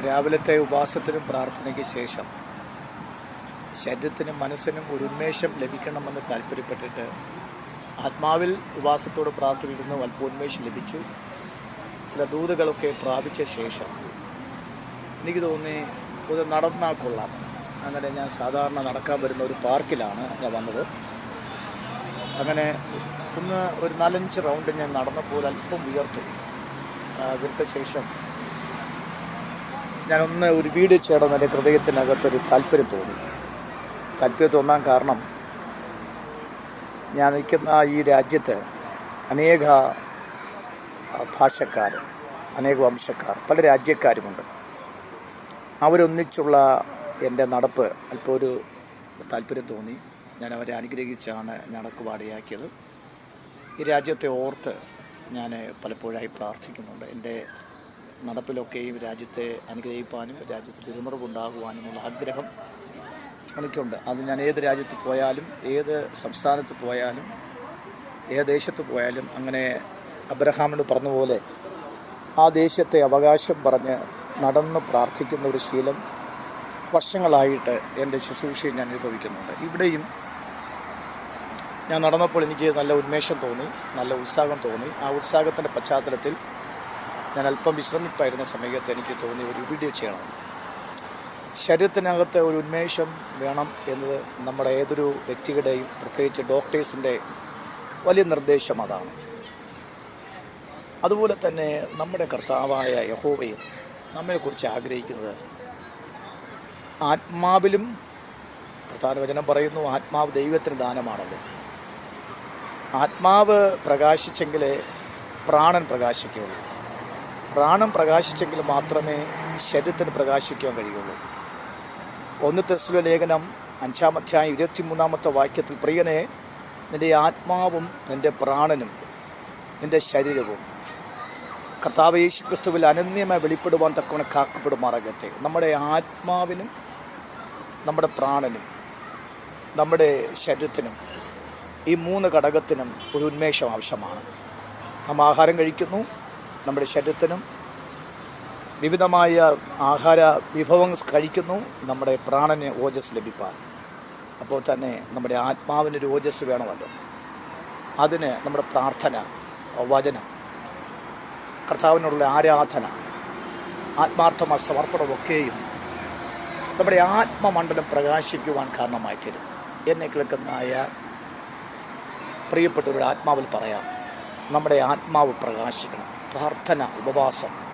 രാവിലത്തെ ഉപവാസത്തിനും പ്രാർത്ഥനയ്ക്ക് ശേഷം ശരീരത്തിനും മനസ്സിനും ഒരു ഉന്മേഷം ലഭിക്കണമെന്ന് താല്പര്യപ്പെട്ടിട്ട് ആത്മാവിൽ ഉപവാസത്തോട് പ്രാർത്ഥനയിരുന്ന് അല്പോന്മേഷം ലഭിച്ചു. ചില ദൂതുകളൊക്കെ പ്രാപിച്ച ശേഷം എനിക്ക് തോന്നി ഇത് നടന്നാൽ കൊള്ളാം. അങ്ങനെ ഞാൻ സാധാരണ നടക്കാൻ വരുന്ന ഒരു പാർക്കിലാണ് ഞാൻ വന്നത്. അങ്ങനെ ഒരു 4-5 റൗണ്ട് ഞാൻ നടന്നപ്പോൾ അല്പം വിയർത്ത ശേഷം ഞാനൊന്ന് ഒരു വീട് ചേർന്ന് എൻ്റെ ഹൃദയത്തിനകത്തൊരു താല്പര്യം തോന്നാൻ കാരണം ഞാൻ നിൽക്കുന്ന ഈ രാജ്യത്ത് അനേക ഭാഷക്കാർ, അനേക വംശക്കാർ, പല രാജ്യക്കാരുമുണ്ട്. അവരൊന്നിച്ചുള്ള എൻ്റെ നടപ്പ് അല്പം ഒരു താല്പര്യം തോന്നി. ഞാൻ അവരെ അനുഗ്രഹിച്ചാണ് നടക്കുവാടിയാക്കിയത്. ഈ രാജ്യത്തെ ഓർത്ത് ഞാൻ പലപ്പോഴായി പ്രാർത്ഥിക്കുന്നുണ്ട്. എൻ്റെ നടപ്പിലൊക്കെയും രാജ്യത്തെ അനുഗ്രഹിക്കാനും രാജ്യത്തിൽ ഇരുമുറവുണ്ടാകുവാനുമുള്ള ആഗ്രഹം എനിക്കുണ്ട്. അത് ഞാൻ ഏത് രാജ്യത്ത് പോയാലും, ഏത് സംസ്ഥാനത്ത് പോയാലും, ഏത് ദേശത്ത് പോയാലും അങ്ങനെ അബ്രഹാമിനോട് പറഞ്ഞതുപോലെ ആ ദേശത്തെ അവകാശം പറഞ്ഞ് നടന്ന് പ്രാർത്ഥിക്കുന്ന ഒരു ശീലം വർഷങ്ങളായിട്ട് എൻ്റെ ശുശ്രൂഷയിൽ ഞാൻ അനുഭവിക്കുന്നുണ്ട്. ഇവിടെയും ഞാൻ നടന്നപ്പോൾ എനിക്ക് നല്ല ഉന്മേഷം തോന്നി, നല്ല ഉത്സാഹം തോന്നി. ആ ഉത്സാഹത്തിൻ്റെ പശ്ചാത്തലത്തിൽ ഞാൻ അല്പം വിശ്രമിപ്പായിരുന്ന സമയത്ത് എനിക്ക് തോന്നി ഒരു വീഡിയോ ചെയ്യണം. ശരീരത്തിനകത്ത് ഒരു ഉന്മേഷം വേണം എന്നത് നമ്മുടെ ഏതൊരു വ്യക്തിയുടെയും, പ്രത്യേകിച്ച് ഡോക്ടേഴ്സിൻ്റെ വലിയ നിർദ്ദേശം അതാണ്. അതുപോലെ തന്നെ നമ്മുടെ കർത്താവായ യഹോവയും നമ്മളെക്കുറിച്ച് ആഗ്രഹിക്കുന്നത് ആത്മാവിലും, കർത്താവചനം പറയുന്നു ആത്മാവ് ദൈവത്തിന് ദാനമാണല്ലോ. ആത്മാവ് പ്രകാശിച്ചെങ്കിലേ പ്രാണൻ പ്രകാശിക്കുകയുള്ളൂ. പ്രാണൻ പ്രകാശിച്ചെങ്കിൽ മാത്രമേ ശരീരത്തിന് പ്രകാശിക്കാൻ കഴിയുള്ളൂ. 1 തെസ്സലോനിക്കർ ലേഖനം 5-ാം അധ്യായം 23-ാമത്തെ വാക്യത്തിൽ, പ്രിയനെ, നിൻ്റെ ആത്മാവും നിൻ്റെ പ്രാണനും നിൻ്റെ ശരീരവും കർത്താവ് യേശുക്രിസ്തുവിൽ അനന്യമായി വെളിപ്പെടുവാൻ തക്കവണ്ണം കാക്കപ്പെടുമാറാകട്ടെ. നമ്മുടെ ആത്മാവിനും നമ്മുടെ പ്രാണനും നമ്മുടെ ശരീരത്തിനും, ഈ 3 ഘടകത്തിനും ഒരു ഉന്മേഷം ആവശ്യമാണ്. നാം ആഹാരം കഴിക്കുന്നു, നമ്മുടെ ശരീരത്തിനും വിവിധമായ ആഹാര വിഭവങ്ങൾ കഴിക്കുന്നു നമ്മുടെ പ്രാണന് ഓജസ് ലഭിപ്പാൻ. അപ്പോൾ തന്നെ നമ്മുടെ ആത്മാവിനൊരു ഓജസ് വേണമല്ലോ. അതിന് നമ്മുടെ പ്രാർത്ഥന, വചനം, കർത്താവിനുള്ള ആരാധന, ആത്മാർത്ഥമായ സമർപ്പണമൊക്കെയും നമ്മുടെ ആത്മമണ്ഡലം പ്രകാശിക്കുവാൻ കാരണമായി തരും. എന്നെ കേൾക്കുന്നതായ പ്രിയപ്പെട്ടവരുടെ ആത്മാവിൽ പറയാം, നമ്മുടെ ആത്മാവ് പ്രകാശിക്കണം. പ്രാർത്ഥന, ഉപവാസം,